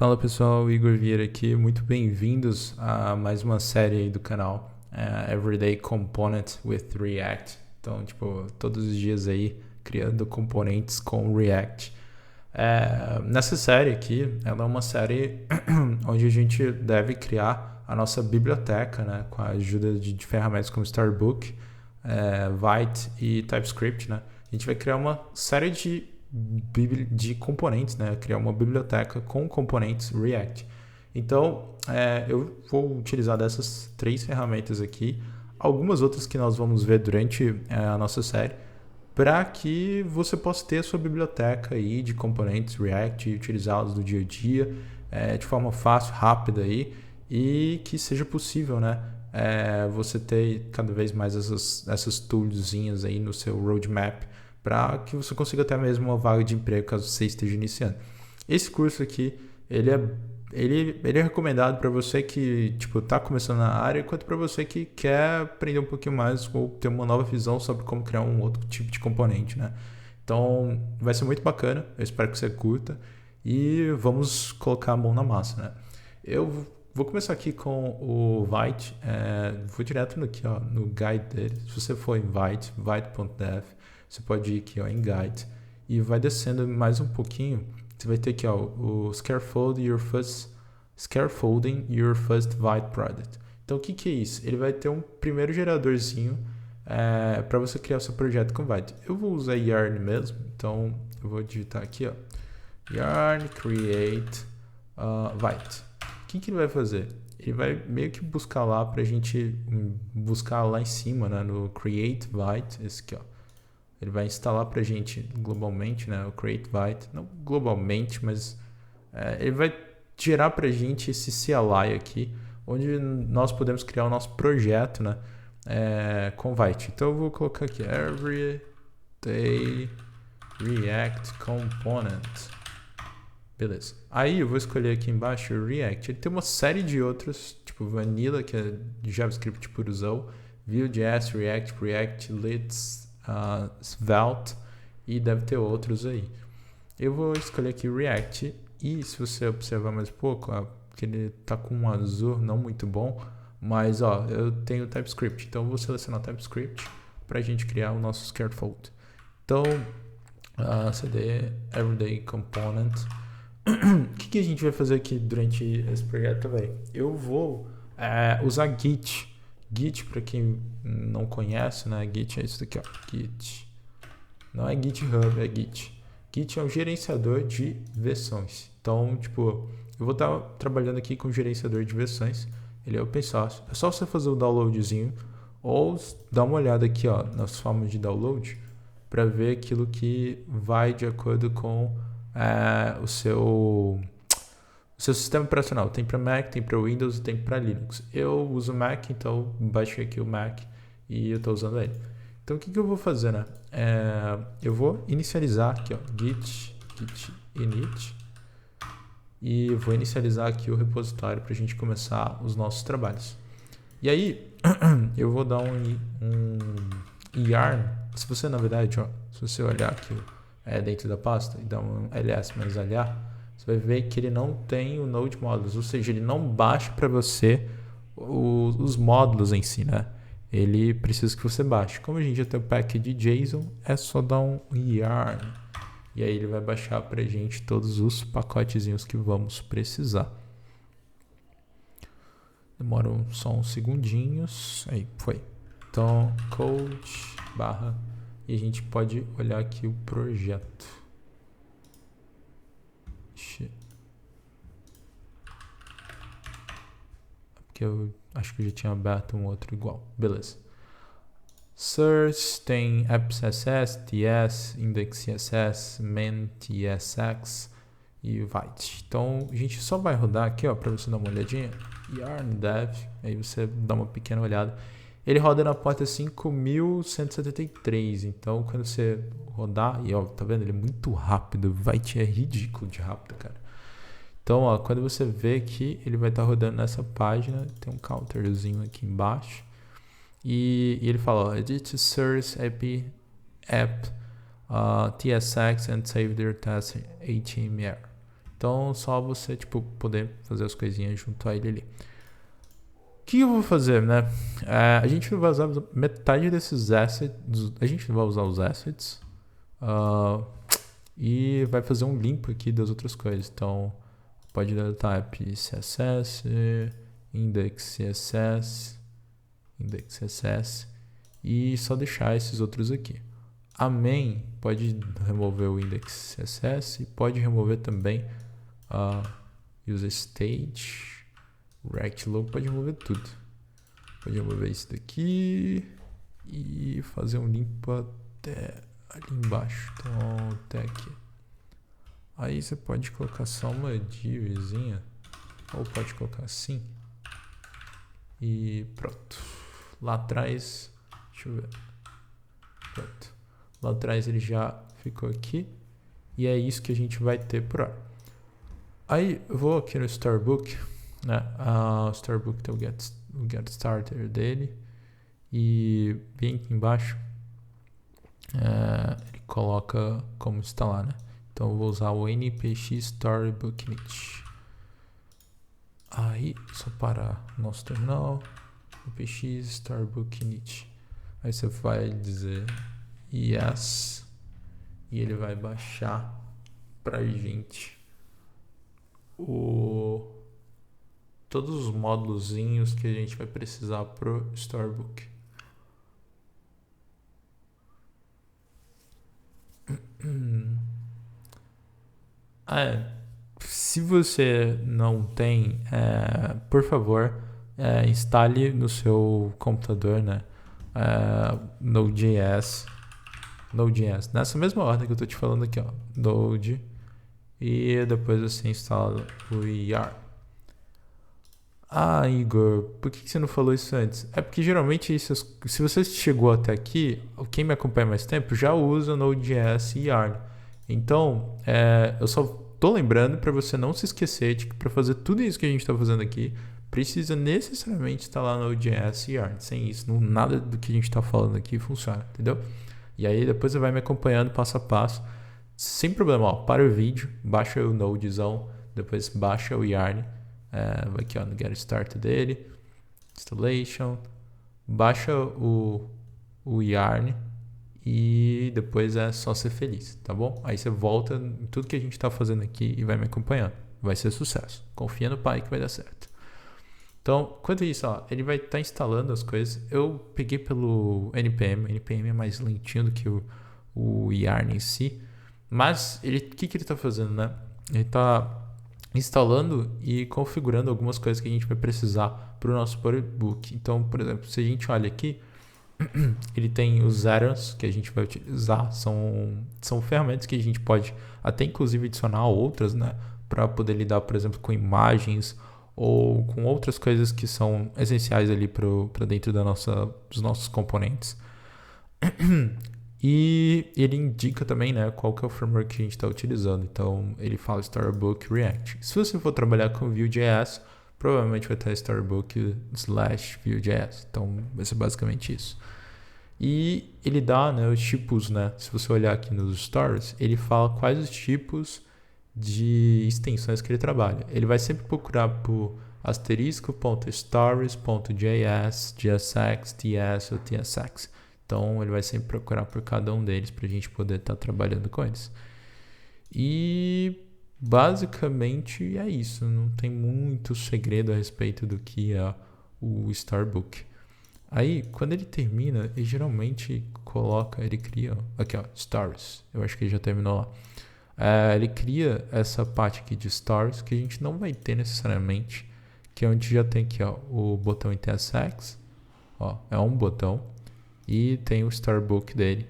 Fala pessoal, Igor Vieira aqui, muito bem-vindos a mais uma série aí do canal, Everyday Component with React. Então, todos os dias aí criando componentes com React. Nessa série aqui, ela é uma série onde a gente deve criar a nossa biblioteca, né, com a ajuda de ferramentas como Starbook, Vite e TypeScript, né? A gente vai criar uma série de componentes, né? Criar uma biblioteca com componentes React. Então, eu vou utilizar dessas três ferramentas aqui, algumas outras que nós vamos ver durante a nossa série, para que você possa ter a sua biblioteca aí de componentes React e utilizá-los no dia a dia, de forma fácil, rápida aí, e que seja possível, né? Você ter cada vez mais essas toolzinhas aí no seu roadmap, para que você consiga até mesmo uma vaga de emprego caso você esteja iniciando. Esse curso aqui, ele é recomendado para você que está começando na área, quanto para você que quer aprender um pouquinho mais ou ter uma nova visão sobre como criar um outro tipo de componente, né? Então, vai ser muito bacana, eu espero que você curta e vamos colocar a mão na massa, né? Eu vou começar aqui com o Vite, vou direto no guide dele. Se você for em vite.dev, você pode ir aqui em Guide e vai descendo mais um pouquinho. Você vai ter aqui o Scaffolding Your First Vite Product. Então o que é isso? Ele vai ter um primeiro geradorzinho para você criar o seu projeto com Vite. Eu vou usar Yarn mesmo, então eu vou digitar aqui, Yarn Create Vite. O que ele vai fazer? Ele vai meio que buscar lá para a gente buscar lá em cima, né, no Create Vite, esse aqui, Ele vai instalar para a gente globalmente, né, o Create Vite, não globalmente, mas ele vai gerar para a gente esse CLI aqui, onde nós podemos criar o nosso projeto, né, com Vite. Então eu vou colocar aqui Everyday React Component. Beleza. Aí eu vou escolher aqui embaixo o React. Ele tem uma série de outros, tipo Vanilla, que é de JavaScript purozão, Vue.js, React, Leads, Svelte, e deve ter outros aí. Eu vou escolher aqui React, e se você observar mais um pouco, que ele tá com um azul não muito bom, mas eu tenho TypeScript, então eu vou selecionar TypeScript para a gente criar o nosso scaffold. Então, cd everyday component. O que a gente vai fazer aqui durante esse projeto também? Eu vou usar Git. Git, para quem não conhece, né? Git é isso daqui, Git. Não é GitHub, é Git. Git é um gerenciador de versões. Então, eu vou estar trabalhando aqui com o gerenciador de versões. Ele é open source. É só você fazer o downloadzinho ou dar uma olhada aqui, nas formas de download para ver aquilo que vai de acordo com o seu sistema operacional. Tem para Mac, tem para Windows e tem para Linux. Eu uso Mac, então baixei aqui o Mac e eu estou usando ele. Então o que eu vou fazer, né? Eu vou inicializar aqui, git init, e vou inicializar aqui o repositório para a gente começar os nossos trabalhos. E aí eu vou dar um yarn. Se você, na verdade, se você olhar aqui dentro da pasta e dar um ls mais -lh, você vai ver que ele não tem o Node Modules, ou seja, ele não baixa para você os módulos em si, né? Ele precisa que você baixe. Como a gente já tem o pack de JSON, é só dar um yarn. E aí ele vai baixar para a gente todos os pacotezinhos que vamos precisar. Demoram só uns segundinhos. Aí, foi. Então, code / e a gente pode olhar aqui o projeto. Porque eu acho que eu já tinha aberto um outro igual. Beleza. Source tem apps.css, TS, index.css, main, TSX e Vite. Então a gente só vai rodar aqui, para você dar uma olhadinha. Yarn dev, aí você dá uma pequena olhada. Ele roda na porta 5173, então quando você rodar, e tá vendo? Ele é muito rápido, Vite é ridículo de rápido, cara. Então, quando você vê que ele vai estar rodando nessa página, tem um counterzinho aqui embaixo, e ele fala, edit source app tsx and save their test HTML. Então, só você, tipo, poder fazer as coisinhas junto a ele ali. O que eu vou fazer, né? A gente não vai usar metade desses assets. A gente não vai usar os assets. E vai fazer um limpo aqui das outras coisas. Então, pode dar type CSS, index CSS, index CSS e só deixar esses outros aqui. A main pode remover o index CSS e pode remover também use state, rect logo, pode remover tudo. Pode remover isso daqui e fazer um limpo até ali embaixo. Então, até aqui. Aí você pode colocar só uma divzinha, ou pode colocar assim. E pronto. Lá atrás, deixa eu ver. Pronto. Lá atrás ele já ficou aqui. E é isso que a gente vai ter por hora. Aí eu vou aqui no Storybook, né? O Storybook tem o get starter dele. E bem aqui embaixo ele coloca como instalar, né? Então eu vou usar o npx storybook init. Aí, só para o nosso terminal, npx storybook init. Aí você vai dizer yes e ele vai baixar pra gente todos os módulozinhos que a gente vai precisar pro Storybook. Se você não tem, por favor, instale no seu computador, né, Node.js, nessa mesma ordem que eu tô te falando aqui, ó, Node, e depois você instala o YARN. Igor, por que você não falou isso antes? É porque geralmente, se você chegou até aqui, quem me acompanha mais tempo já usa Node.js e YARN. Então, eu só tô lembrando para você não se esquecer de que para fazer tudo isso que a gente está fazendo aqui, precisa necessariamente instalar Node.js e YARN. Sem isso, nada do que a gente está falando aqui funciona, entendeu? E aí depois você vai me acompanhando passo a passo, sem problema. Ó, para o vídeo, baixa o Nodezão, depois baixa o YARN. Vai aqui ó, no Get Started dele, Installation, baixa o YARN e depois é só ser feliz, tá bom? Aí você volta em tudo que a gente tá fazendo aqui e vai me acompanhando. Vai ser sucesso. Confia no pai que vai dar certo. Então, enquanto isso, ó, ele vai estar instalando as coisas. Eu peguei pelo NPM. O NPM é mais lentinho do que o YARN em si. Mas o que ele está fazendo, né? Ele está instalando e configurando algumas coisas que a gente vai precisar para o nosso Storybook. Então, por exemplo, se a gente olha aqui, ele tem os errands que a gente vai utilizar, são ferramentas que a gente pode até inclusive adicionar outras, né, para poder lidar, por exemplo, com imagens ou com outras coisas que são essenciais ali para dentro dos nossos componentes. E ele indica também, né, qual que é o framework que a gente está utilizando. Então, ele fala Storybook React. Se você for trabalhar com Vue.js, provavelmente vai estar Storybook/Vue.js. Então, vai ser basicamente isso. E ele dá, né, os tipos, né? Se você olhar aqui nos stories, ele fala quais os tipos de extensões que ele trabalha. Ele vai sempre procurar por *stories.js, JSX, TS ou TSX. Então, ele vai sempre procurar por cada um deles para a gente poder estar trabalhando com eles. E basicamente é isso. Não tem muito segredo a respeito do que é o Storybook. Aí, quando ele termina, ele geralmente ele cria, aqui ó, Stories. Eu acho que ele já terminou lá. Ele cria essa parte aqui de Stories que a gente não vai ter necessariamente, que é onde já tem aqui ó, o botão em TSX. Ó, é um botão. E tem o Storybook dele.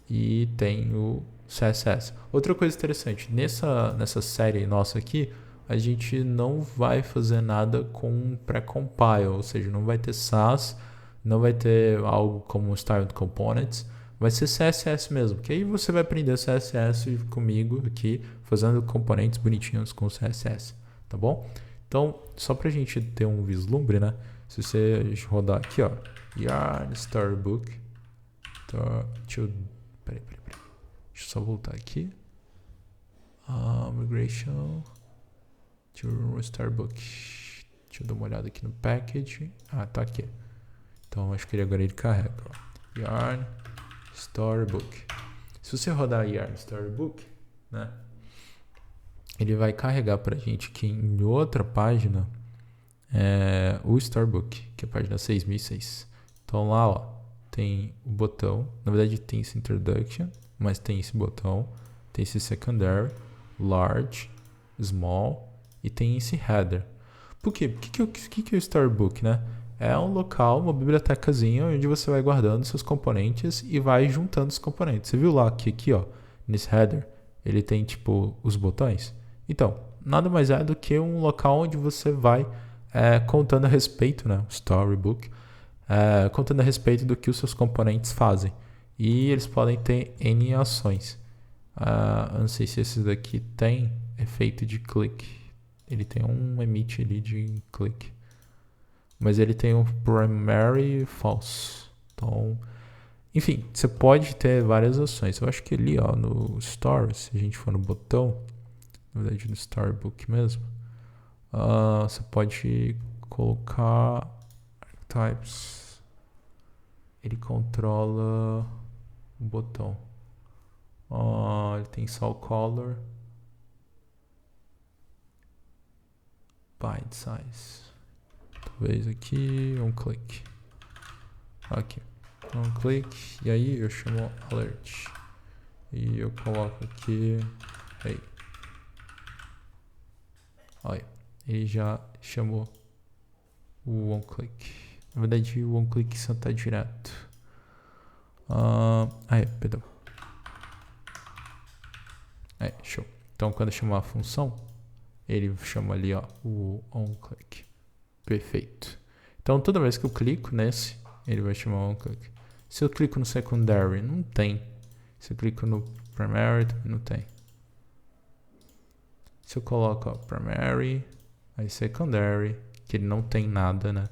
E tem o CSS. Outra coisa interessante, nessa série nossa aqui, a gente não vai fazer nada com pré-compile, ou seja, não vai ter Sass, não vai ter algo como Styled Components, vai ser CSS mesmo, que aí você vai aprender CSS comigo aqui, fazendo componentes bonitinhos com CSS, tá bom? Então, só pra gente ter um vislumbre, né? Se você rodar aqui, ó, Yarn Storybook, peraí. Deixa eu só voltar aqui. Migration. Starbook. Deixa eu dar uma olhada aqui no package. Ah, tá aqui. Então acho que agora ele carrega. Ó. Yarn Storybook. Se você rodar Yarn Storybook, né, ele vai carregar pra gente aqui em outra página o Storybook, que é a página 6006. Então lá, ó, tem o botão. Na verdade tem esse Introduction, mas tem esse botão. Tem esse Secondary, Large, Small e tem esse Header. Por quê? O que é o Storybook, né? É um local, uma bibliotecazinha onde você vai guardando seus componentes e vai juntando os componentes. Você viu lá que aqui, ó, nesse header, ele tem tipo os botões? Então, nada mais é do que um local onde você vai contando a respeito, né? Storybook, contando a respeito do que os seus componentes fazem. E eles podem ter N ações. Eu não sei se esse daqui tem efeito de clique. Ele tem um emit ali de clique. Mas ele tem um primary false. Então, enfim, você pode ter várias ações. Eu acho que ali, ó, no store, se a gente for no botão, na verdade no Storybook mesmo, você pode colocar archetypes. Ele controla o botão. Ele tem só o color, byte size. Talvez aqui, um clique. Aqui, um clique. E aí eu chamo alert. E eu coloco aqui, hey. Olha, ele já chamou o onClick. Na verdade, o onClick só tá direto. Perdão. Show. Então, quando eu chamar a função, ele chama ali, ó, o onClick. Perfeito. Então, toda vez que eu clico nesse, ele vai chamar o onClick. Se eu clico no secondary, não tem. Se eu clico no primary, não tem. Se eu coloco, ó, primary, aí secondary, que ele não tem nada, né?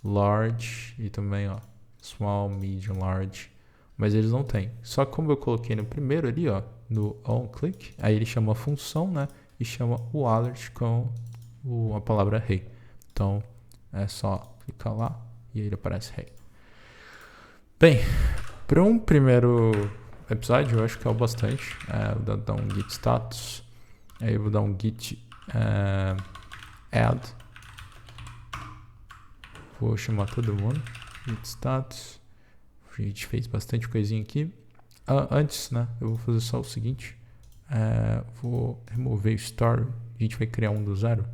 Large e também, ó, small, medium, large. Mas eles não têm. Só que como eu coloquei no primeiro ali, ó, no onClick, aí ele chama a função, né? E chama o alert com a palavra hey. Então, é só clicar lá e aí ele aparece hey. Bem, para um primeiro episódio, eu acho que é o bastante. Vou dar um git status. Aí eu vou dar um git add. Vou chamar todo mundo. Git status. A gente fez bastante coisinha aqui. Antes, né, eu vou fazer só o seguinte. Vou remover o story. A gente vai criar um do zero.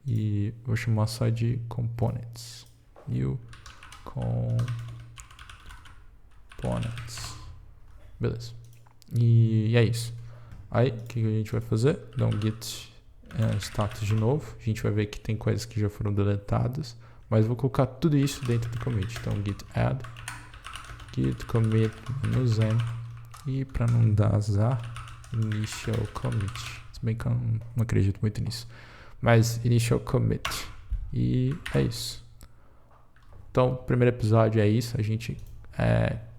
E vou chamar só de components. New components. Beleza. E é isso. Aí, o que a gente vai fazer? Dar um git status de novo. A gente vai ver que tem coisas que já foram deletadas. Mas vou colocar tudo isso dentro do commit. Então, git add, git commit -m. E para não dar azar, initial commit. Se bem que eu não acredito muito nisso. Mas initial commit. E é isso. Então, o primeiro episódio é isso. A gente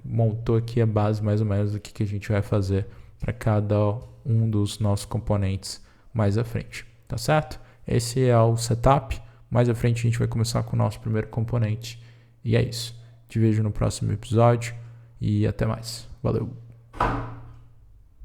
montou aqui a base mais ou menos do que a gente vai fazer para cada um dos nossos componentes mais à frente. Tá certo? Esse é o setup. Mais à frente a gente vai começar com o nosso primeiro componente. E é isso. Te vejo no próximo episódio. E até mais. Valeu!